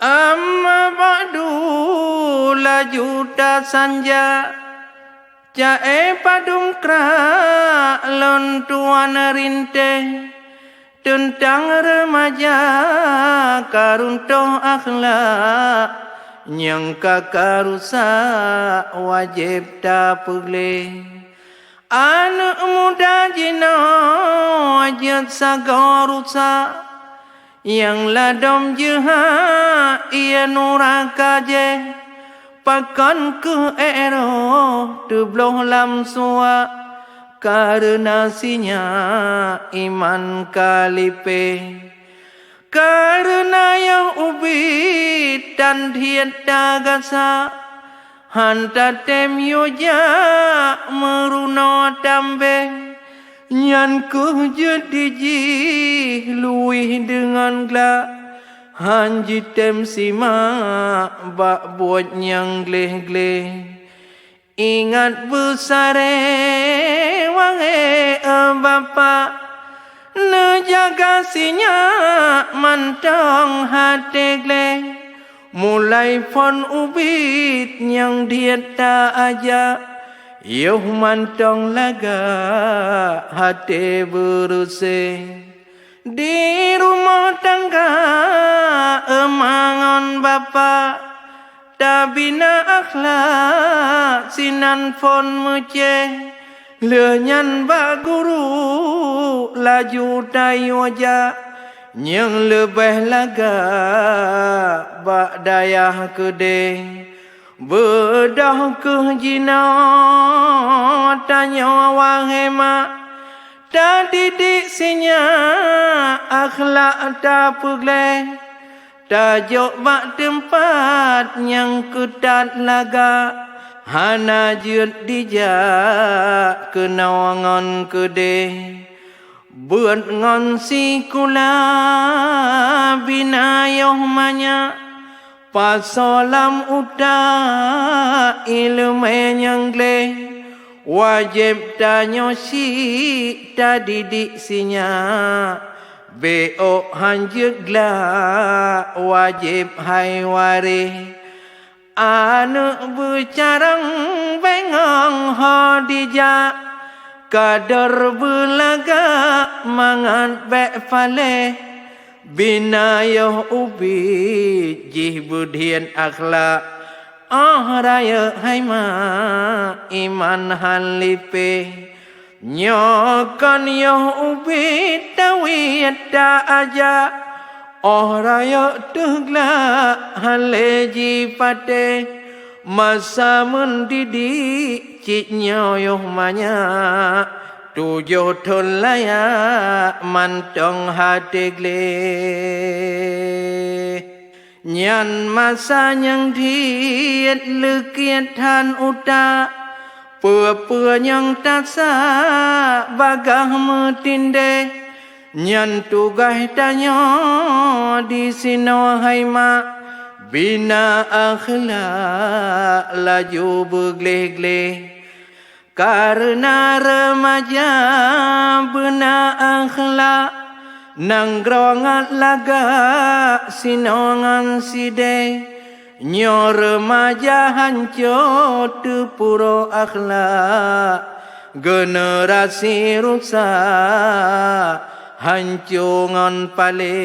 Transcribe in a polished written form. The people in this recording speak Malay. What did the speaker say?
Amma ba'du laju ta sanja jae padung kra lon tuan rinte tentang remaja karuntoh akhlak yang kakarusa wajib ta pegle anak muda jina wajib sagarusa yang ladom jeha ia nuraka je pakan ke ero tebloh lam suwa karena sinya iman kalipe karena yang ubi dan tiada gasa hanta tem yoja meruno tambe nyan ku jadi ji luih dengan gla hanji tem sima bak buat yang gleh-gleh ingat besare wange bapa nejaga sinya mantong hati gleh mulai pon ubit yang dieta aja Yoh mantong laga hati berusih di rumah tangga emangon bapa tabina akhlak sinan pon mece lenyan ba guru laju tayoja yang lebih laga bak dayah kedeh bedah ke jina tanya wahema tak didik sinya akhlak tak pegle tajuk bak tempat yang ketat laga hana jut dijak kenawangan kedeh buat ngon si kula binayoh manya pasolam uta ilmu yang gleh wajib tanya si tak didik sinya beo hanjut gla wajib hai wari anak bercarang bengong hodija kadar belaga mangat bek faleh binayoh ubi jih budian akhlak raya haima iman halipe nyokan yoh ubi tawiyat ta aja raya tegla haleji pate masa mendidik ciknya yoh manya tujuh tolaya mantong hati gleh nyan masa yang diet lekiat han uta pua-pua yang tasa bagah metinde nyan tugas tanya di sino haima bina akhlak laju begleh-gleh karena remaja bena akhlak nangrongat laga sinongan side nyo remaja hancur tepuro akhlak generasi rusak hancungan pale